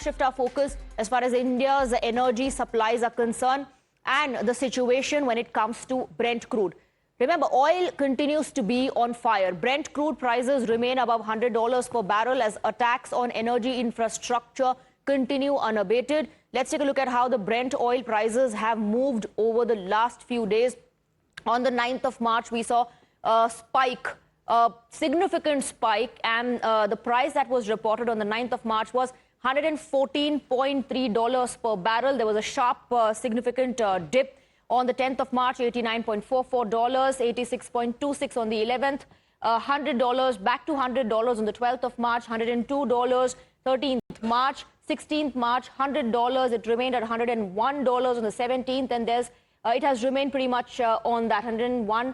shift our focus as far as India's energy supplies are concerned and the situation when it comes to Brent crude. Remember, oil continues to be on fire. Brent crude prices remain above $100 per barrel as attacks on energy infrastructure continue unabated. Let's take a look at how the Brent oil prices have moved over the last few days. On the 9th of March, we saw a spike, a significant spike, and the price that was reported on the 9th of March was $114.3 per barrel. There was a sharp, significant dip on the 10th of March, $89.44, $86.26 on the 11th, $100, back to $100 on the 12th of March, $102, 13th March, 16th March, $100. It remained at $101 on the 17th, and it has remained pretty much on that $101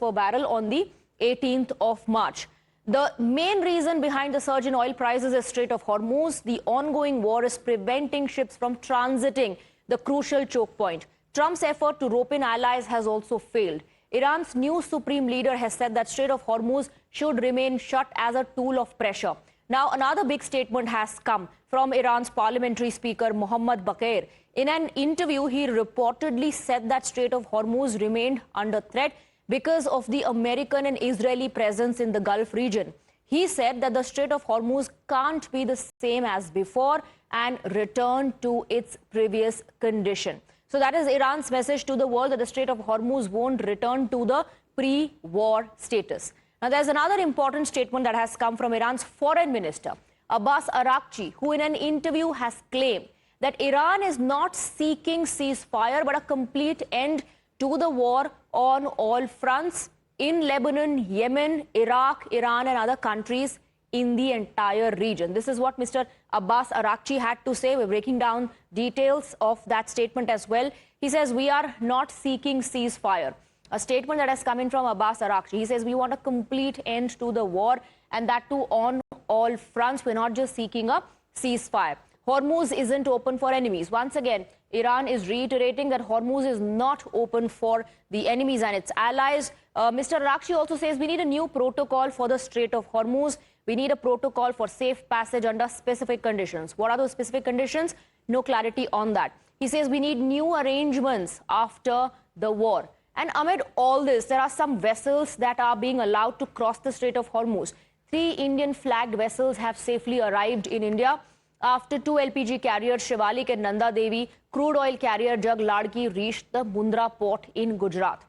per barrel on the 18th of March. The main reason behind the surge in oil prices is Strait of Hormuz. The ongoing war is preventing ships from transiting the crucial choke point. Trump's effort to rope in allies has also failed. Iran's new supreme leader has said that Strait of Hormuz should remain shut as a tool of pressure. Now, another big statement has come from Iran's parliamentary speaker, Mohammad Baqir. In an interview, he reportedly said that Strait of Hormuz remained under threat because of the American and Israeli presence in the Gulf region. He said that the Strait of Hormuz can't be the same as before and return to its previous condition. So that is Iran's message to the world, that the Strait of Hormuz won't return to the pre-war status. Now, there's another important statement that has come from Iran's foreign minister, Abbas Araghchi, who in an interview has claimed that Iran is not seeking ceasefire but a complete end to the war on all fronts in Lebanon, Yemen, Iraq, Iran and other countries in the entire region. This is what Mr. Abbas Araghchi had to say. We're breaking down details of that statement as well. He says, we are not seeking ceasefire. A statement that has come in from Abbas Araghchi. He says, we want a complete end to the war, and that too on all fronts. We're not just seeking a ceasefire. Hormuz isn't open for enemies. Once again, Iran is reiterating that Hormuz is not open for the enemies and its allies. Mr. Araghchi also says we need a new protocol for the Strait of Hormuz. We need a protocol for safe passage under specific conditions. What are those specific conditions? No clarity on that. He says we need new arrangements after the war. And amid all this, there are some vessels that are being allowed to cross the Strait of Hormuz. 3 Indian-flagged vessels have safely arrived in India after 2 LPG carriers, Shivalik and Nanda Devi, crude oil carrier Jag Laadki reached the Mundra Port in Gujarat.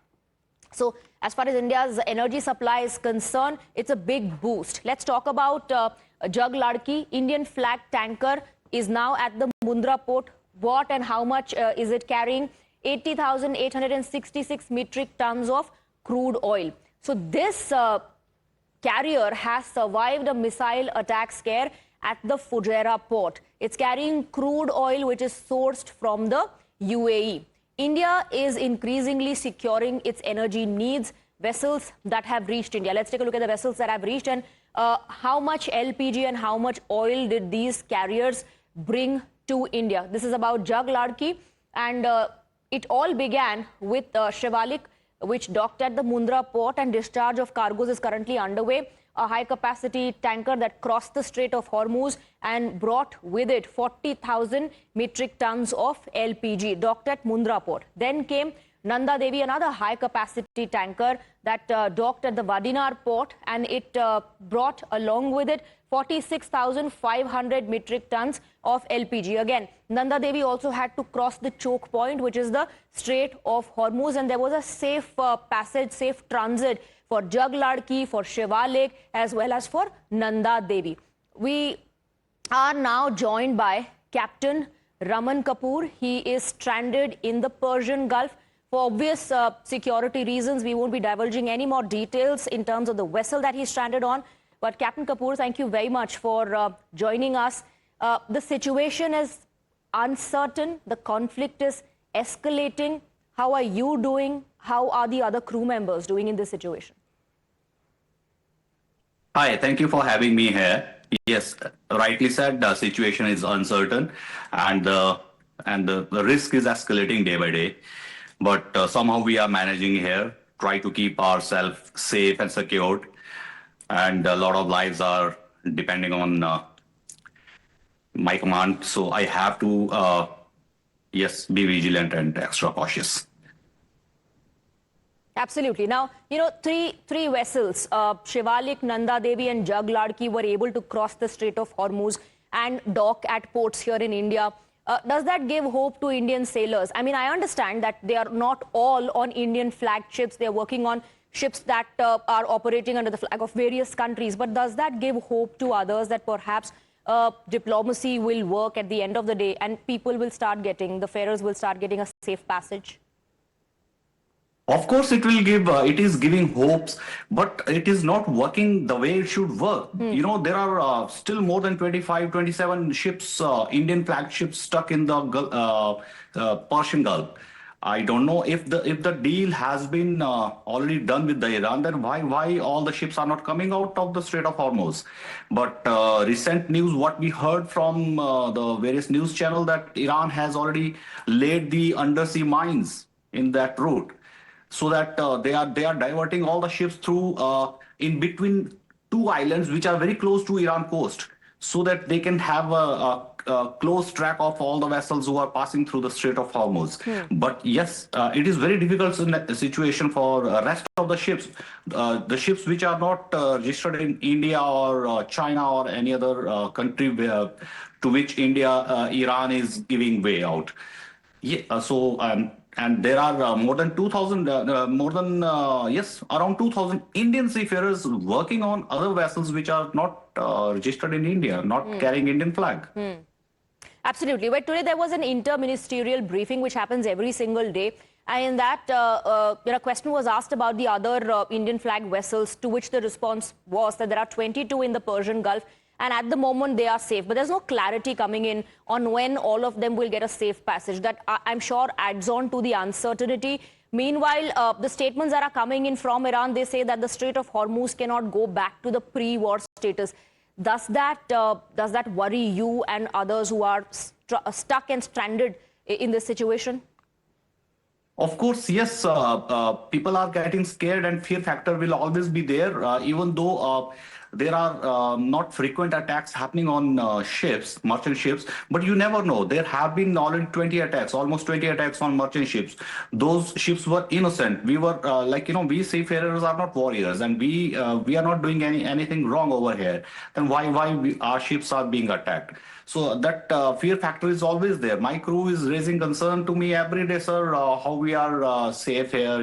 So, as far as India's energy supply is concerned, it's a big boost. Let's talk about Jag Laadki. Indian flag tanker is now at the Mundra Port. What and how much is it carrying? 80,866 metric tons of crude oil. So this carrier has survived a missile attack scare at the Fujairah port. It's carrying crude oil which is sourced from the UAE. India is increasingly securing its energy needs. Vessels that have reached India. Let's take a look at the vessels that have reached and how much LPG and how much oil did these carriers bring to India. This is about Jag Laadki, and it all began with Shivalik, which docked at the Mundra port, and discharge of cargoes is currently underway. A high-capacity tanker that crossed the Strait of Hormuz and brought with it 40,000 metric tons of LPG, docked at Mundra Port. Then came Nanda Devi, another high-capacity tanker that docked at the Vadinar port, and it brought along with it 46,500 metric tons of LPG. Again, Nanda Devi also had to cross the choke point, which is the Strait of Hormuz, and there was a safe passage, safe transit for Jag Laadki, for Shivalik, as well as for Nanda Devi. We are now joined by Captain Raman Kapoor. He is stranded in the Persian Gulf. For obvious security reasons, we won't be divulging any more details in terms of the vessel that he's stranded on. But Captain Kapoor, thank you very much for joining us. The situation is uncertain. The conflict is escalating. How are you doing? How are the other crew members doing in this situation? Hi, thank you for having me here. Yes, rightly said, the situation is uncertain and the risk is escalating day by day. But somehow we are managing here, try to keep ourselves safe and secured. And a lot of lives are depending on my command. So I have to, yes, be vigilant and extra cautious. Absolutely. Now, three vessels, Shivalik, Nanda Devi and Jag Laadki, were able to cross the Strait of Hormuz and dock at ports here in India. Does that give hope to Indian sailors? I mean, I understand that they are not all on Indian flagged ships. They are working on ships that are operating under the flag of various countries. But does that give hope to others that perhaps diplomacy will work at the end of the day and people will start getting, the farers will start getting a safe passage? Of course, it will give, it is giving hopes, but it is not working the way it should work. There are still more than 25, 27 ships, Indian flagged ships stuck in the Persian Gulf. I don't know if the deal has been already done with the Iran, then why all the ships are not coming out of the Strait of Hormuz. But recent news, what we heard from the various news channel, that Iran has already laid the undersea mines in that route, so that they are diverting all the ships through in between two islands which are very close to Iran coast, so that they can have a close track of all the vessels who are passing through the Strait of Hormuz. But yes, it is very difficult situation for rest of the ships. The ships which are not registered in India or China or any other country to which Iran is giving way out. Yeah, and there are more than 2,000, around 2,000 Indian seafarers working on other vessels which are not registered in India, not carrying Indian flag. Absolutely. But today there was an inter-ministerial briefing which happens every single day. And in that, a question was asked about the other Indian flag vessels, to which the response was that there are 22 in the Persian Gulf. And at the moment, they are safe. But there's no clarity coming in on when all of them will get a safe passage. That, I'm sure, adds on to the uncertainty. Meanwhile, the statements that are coming in from Iran, they say that the Strait of Hormuz cannot go back to the pre-war status. Does that worry you and others who are stuck and stranded in this situation? Of course, yes. People are getting scared, and fear factor will always be there, even though there are not frequent attacks happening on ships, merchant ships, but you never know. There have been already 20 attacks, almost 20 attacks on merchant ships. Those ships were innocent. We were we seafarers are not warriors, and we are not doing anything wrong over here. Then why our ships are being attacked? So that fear factor is always there. My crew is raising concern to me every day, sir, how we are safe here,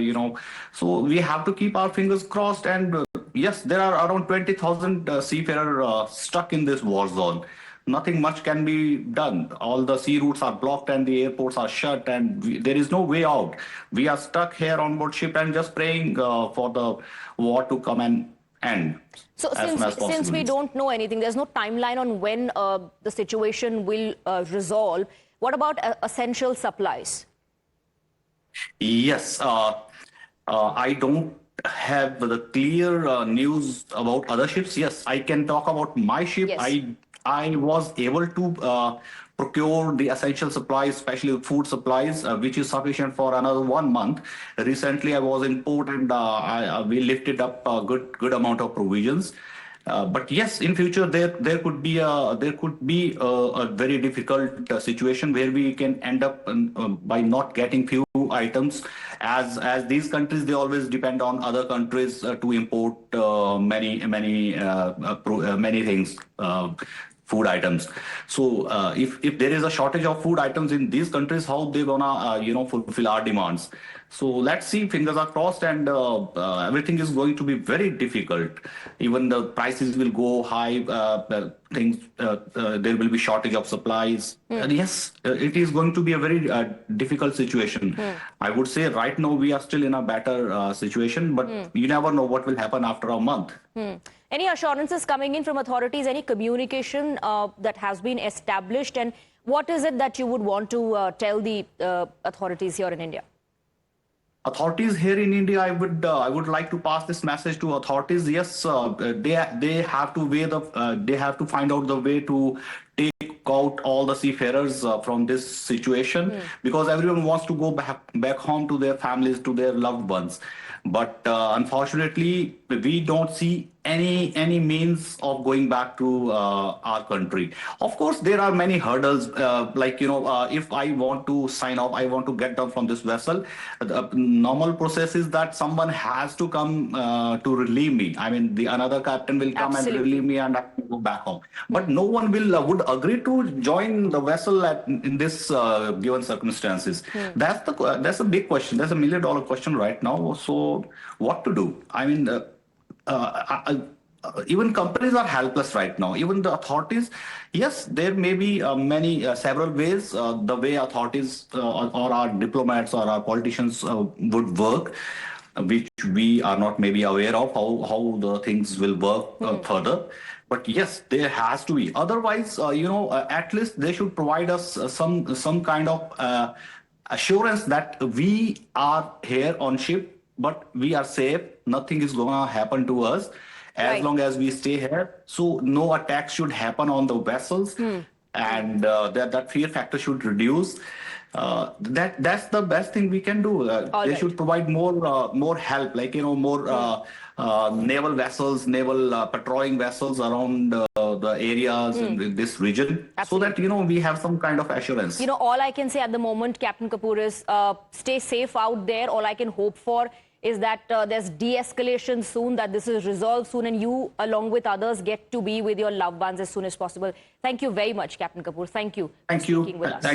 So we have to keep our fingers crossed. And yes, there are around 20,000 seafarers stuck in this war zone. Nothing much can be done. All the sea routes are blocked and the airports are shut, and there is no way out. We are stuck here on board ship and just praying for the war to come and end. So since we don't know anything, there's no timeline on when the situation will resolve. What about essential supplies? Yes, I don't have the clear news about other ships. Yes, I can talk about my ship. Yes. I was able to procure the essential supplies, especially food supplies, which is sufficient for another 1 month. Recently, I was in port, and we lifted up a good amount of provisions. But yes, in future there could be a very difficult situation where we can end up by not getting few items, as these countries, they always depend on other countries to import many things. Food items. So if there is a shortage of food items in these countries, how they gonna fulfill our demands? So let's see, fingers are crossed, and everything is going to be very difficult. Even the prices will go high. There will be shortage of supplies. And yes, it is going to be a very difficult situation. I would say right now we are still in a better situation, but you never know what will happen after a month. Any assurances coming in from authorities, any communication that has been established, and what is it that you would want to tell the authorities here in India? Authorities here in India, I would like to pass this message to authorities. Yes, they have to find out the way to take out all the seafarers from this situation, because everyone wants to go back home to their families, to their loved ones. But unfortunately, we don't see any means of going back to our country. Of course, there are many hurdles. If I want to sign off, I want to get down from this vessel. The normal process is that someone has to come to relieve me. I mean, the another captain will come and relieve me, and I can go back home. But no one will would agree to join the vessel in this given circumstances. That's a big question. That's $1 million question right now. So what to do? I mean. Even companies are helpless right now. Even the authorities, yes, there may be several ways the way authorities or our diplomats or our politicians would work, which we are not maybe aware of how the things will work further. But yes, there has to be. Otherwise, at least they should provide us some kind of assurance that we are here on ship, but we are safe. Nothing is going to happen to us as long as we stay here. So no attacks should happen on the vessels, and that fear factor should reduce. That's the best thing we can do. They should provide more help, like more naval vessels, naval patrolling vessels around the areas in this region, so that we have some kind of assurance. All I can say at the moment, Captain Kapoor, is stay safe out there. All I can hope for is that there's de-escalation soon, that this is resolved soon, and you, along with others, get to be with your loved ones as soon as possible. Thank you very much, Captain Kapoor. Thank you. Thank you. Speaking with us. Thank